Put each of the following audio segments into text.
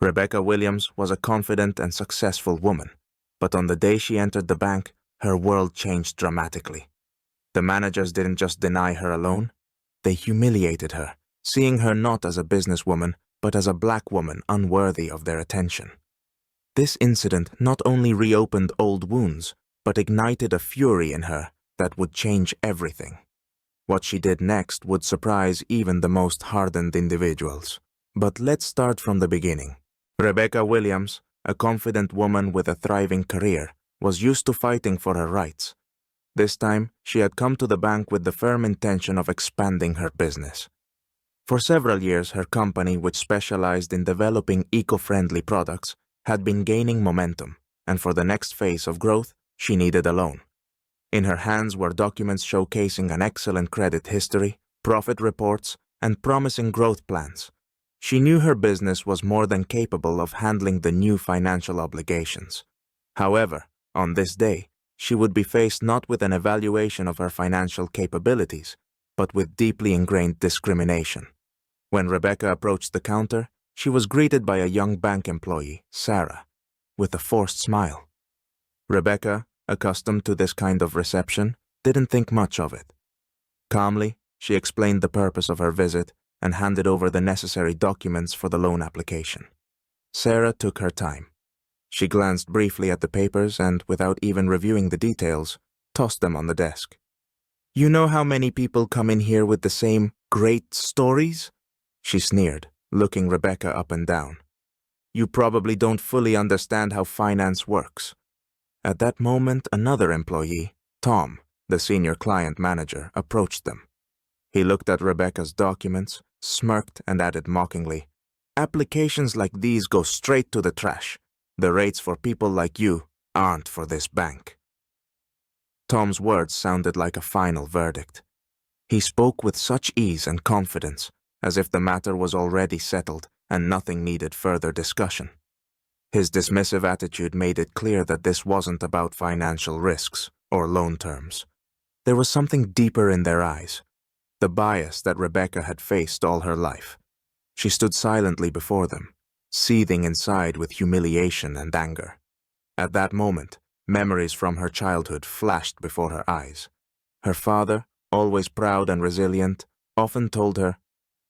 Rebecca Williams was a confident and successful woman, but on the day she entered the bank, her world changed dramatically. The managers didn't just deny her a loan, they humiliated her, seeing her not as a businesswoman, but as a black woman unworthy of their attention. This incident not only reopened old wounds, but ignited a fury in her that would change everything. What she did next would surprise even the most hardened individuals. But let's start from the beginning. Rebecca Williams, a confident woman with a thriving career, was used to fighting for her rights. This time, she had come to the bank with the firm intention of expanding her business. For several years, her company, which specialized in developing eco-friendly products, had been gaining momentum, and for the next phase of growth, she needed a loan. In her hands were documents showcasing an excellent credit history, profit reports, and promising growth plans. She knew her business was more than capable of handling the new financial obligations. However, on this day, she would be faced not with an evaluation of her financial capabilities, but with deeply ingrained discrimination. When Rebecca approached the counter, she was greeted by a young bank employee, Sarah, with a forced smile. Rebecca, accustomed to this kind of reception, didn't think much of it. Calmly, she explained the purpose of her visit and handed over the necessary documents for the loan application. Sarah took her time. She glanced briefly at the papers and, without even reviewing the details, tossed them on the desk. "You know how many people come in here with the same great stories?" she sneered, looking Rebecca up and down. "You probably don't fully understand how finance works." At that moment, another employee, Tom, the senior client manager, approached them. He looked at Rebecca's documents, smirked, and added mockingly, "Applications like these go straight to the trash. The rates for people like you aren't for this bank." Tom's words sounded like a final verdict. He spoke with such ease and confidence, as if the matter was already settled and nothing needed further discussion. His dismissive attitude made it clear that this wasn't about financial risks or loan terms. There was something deeper in their eyes, the bias that Rebecca had faced all her life. She stood silently before them, seething inside with humiliation and anger. At that moment, memories from her childhood flashed before her eyes. Her father, always proud and resilient, often told her,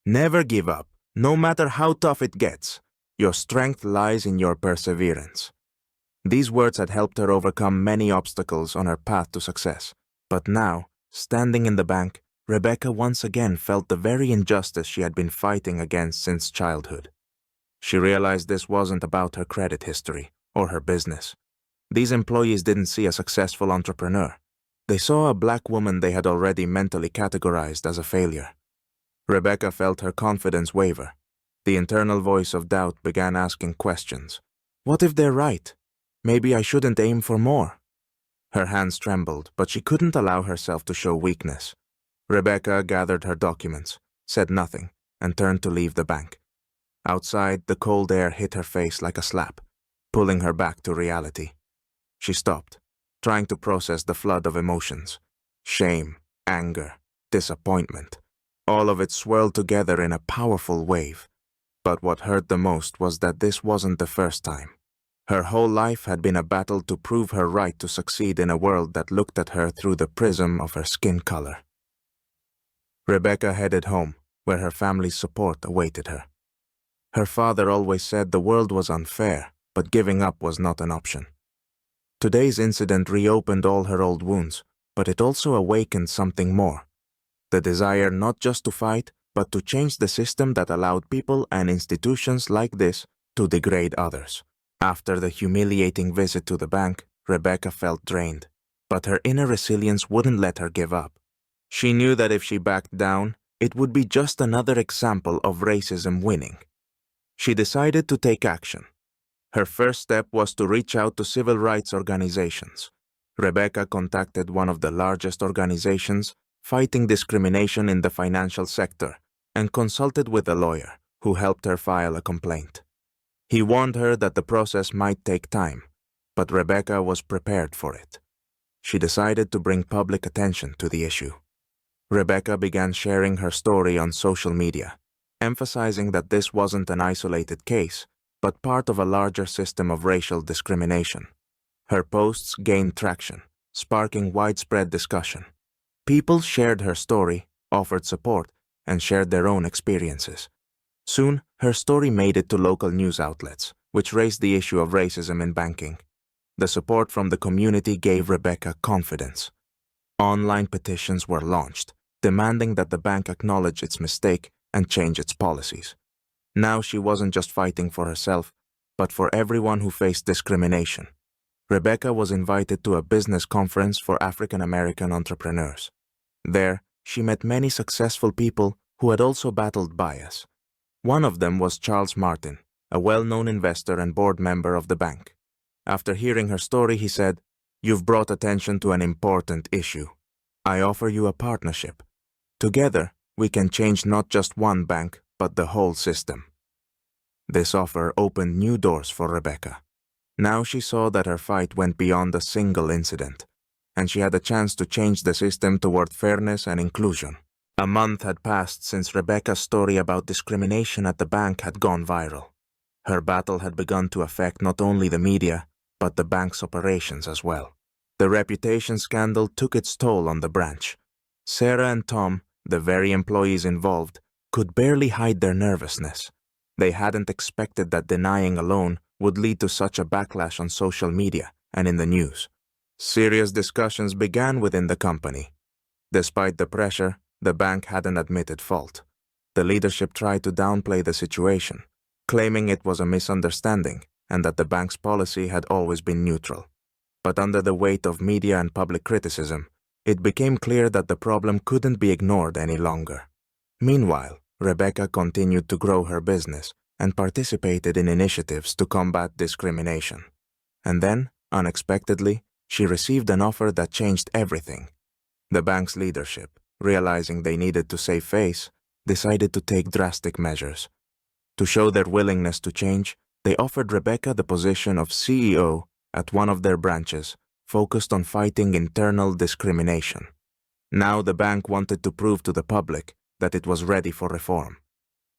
"Never give up, no matter how tough it gets. Your strength lies in your perseverance." These words had helped her overcome many obstacles on her path to success. But now, standing in the bank, Rebecca once again felt the very injustice she had been fighting against since childhood. She realized this wasn't about her credit history or her business. These employees didn't see a successful entrepreneur. They saw a black woman they had already mentally categorized as a failure. Rebecca felt her confidence waver. The internal voice of doubt began asking questions. What if they're right? Maybe I shouldn't aim for more. Her hands trembled, but she couldn't allow herself to show weakness. Rebecca gathered her documents, said nothing, and turned to leave the bank. Outside, the cold air hit her face like a slap, pulling her back to reality. She stopped, trying to process the flood of emotions. Shame, anger, disappointment. All of it swirled together in a powerful wave. But what hurt the most was that this wasn't the first time. Her whole life had been a battle to prove her right to succeed in a world that looked at her through the prism of her skin color. Rebecca headed home, where her family's support awaited her. Her father always said the world was unfair, but giving up was not an option. Today's incident reopened all her old wounds, but it also awakened something more. The desire not just to fight, but to change the system that allowed people and institutions like this to degrade others. After the humiliating visit to the bank, Rebecca felt drained, but her inner resilience wouldn't let her give up. She knew that if she backed down, it would be just another example of racism winning. She decided to take action. Her first step was to reach out to civil rights organizations. Rebecca contacted one of the largest organizations fighting discrimination in the financial sector and consulted with a lawyer who helped her file a complaint. He warned her that the process might take time, but Rebecca was prepared for it. She decided to bring public attention to the issue. Rebecca began sharing her story on social media, emphasizing that this wasn't an isolated case, but part of a larger system of racial discrimination. Her posts gained traction, sparking widespread discussion. People shared her story, offered support, and shared their own experiences. Soon, her story made it to local news outlets, which raised the issue of racism in banking. The support from the community gave Rebecca confidence. Online petitions were launched, demanding that the bank acknowledge its mistake and change its policies. Now she wasn't just fighting for herself, but for everyone who faced discrimination. Rebecca was invited to a business conference for African American entrepreneurs. There, she met many successful people who had also battled bias. One of them was Charles Martin, a well-known investor and board member of the bank. After hearing her story, he said, "You've brought attention to an important issue. I offer you a partnership. Together, we can change not just one bank, but the whole system." This offer opened new doors for Rebecca. Now she saw that her fight went beyond a single incident, and she had a chance to change the system toward fairness and inclusion. A month had passed since Rebecca's story about discrimination at the bank had gone viral. Her battle had begun to affect not only the media, but the bank's operations as well. The reputation scandal took its toll on the branch. Sarah and Tom, the very employees involved, could barely hide their nervousness. They hadn't expected that denying a loan would lead to such a backlash on social media and in the news. Serious discussions began within the company. Despite the pressure, the bank hadn't admitted fault. The leadership tried to downplay the situation, claiming it was a misunderstanding and that the bank's policy had always been neutral. But under the weight of media and public criticism, it became clear that the problem couldn't be ignored any longer. Meanwhile, Rebecca continued to grow her business and participated in initiatives to combat discrimination. And then, unexpectedly, she received an offer that changed everything. The bank's leadership, realizing they needed to save face, decided to take drastic measures. To show their willingness to change, they offered Rebecca the position of CEO at one of their branches, focused on fighting internal discrimination. Now the bank wanted to prove to the public that it was ready for reform.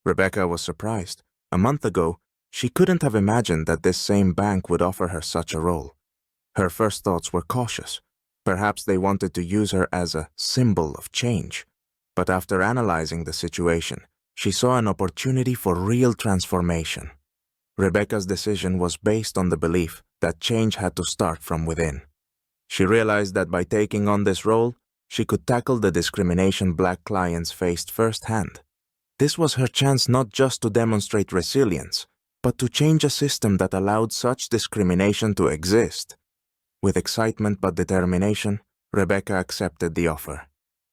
Rebecca was surprised. A month ago, she couldn't have imagined that this same bank would offer her such a role. Her first thoughts were cautious. Perhaps they wanted to use her as a symbol of change. But after analyzing the situation, she saw an opportunity for real transformation. Rebecca's decision was based on the belief that change had to start from within. She realized that by taking on this role, she could tackle the discrimination Black clients faced firsthand. This was her chance not just to demonstrate resilience, but to change a system that allowed such discrimination to exist. With excitement but determination, Rebecca accepted the offer.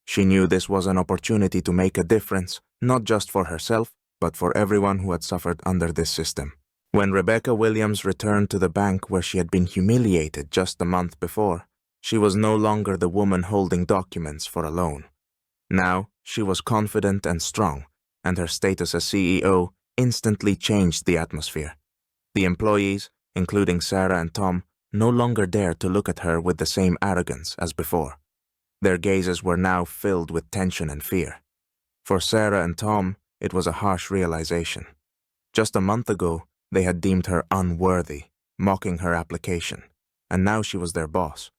She knew this was an opportunity to make a difference, not just for herself, but for everyone who had suffered under this system. When Rebecca Williams returned to the bank where she had been humiliated just a month before, she was no longer the woman holding documents for a loan. Now, she was confident and strong, and her status as CEO instantly changed the atmosphere. The employees, including Sarah and Tom, no longer dared to look at her with the same arrogance as before. Their gazes were now filled with tension and fear. For Sarah and Tom, it was a harsh realization. Just a month ago, they had deemed her unworthy, mocking her application, and now she was their boss.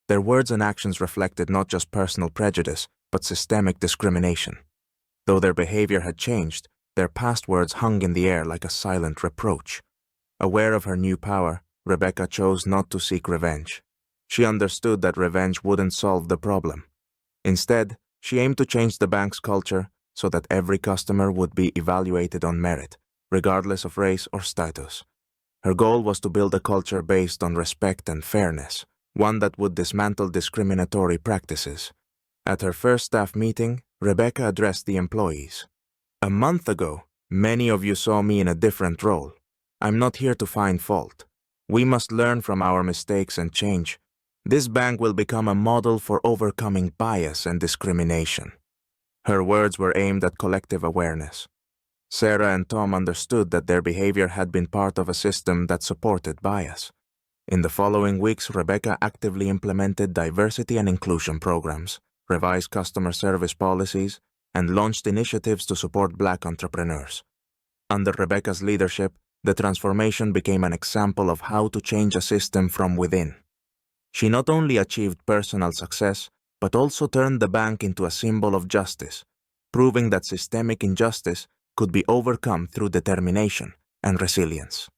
Their words and actions reflected not just personal prejudice, but systemic discrimination. Though their behavior had changed, their past words hung in the air like a silent reproach. Aware of her new power, Rebecca chose not to seek revenge. She understood that revenge wouldn't solve the problem. Instead, she aimed to change the bank's culture so that every customer would be evaluated on merit, regardless of race or status. Her goal was to build a culture based on respect and fairness, one that would dismantle discriminatory practices. At her first staff meeting, Rebecca addressed the employees. "A month ago, many of you saw me in a different role. I'm not here to find fault. We must learn from our mistakes and change. This bank will become a model for overcoming bias and discrimination." Her words were aimed at collective awareness. Sarah and Tom understood that their behavior had been part of a system that supported bias. In the following weeks, Rebecca actively implemented diversity and inclusion programs, revised customer service policies, and launched initiatives to support Black entrepreneurs. Under Rebecca's leadership, The transformation became an example of how to change a system from within. She not only achieved personal success, but also turned the bank into a symbol of justice, proving that systemic injustice could be overcome through determination and resilience.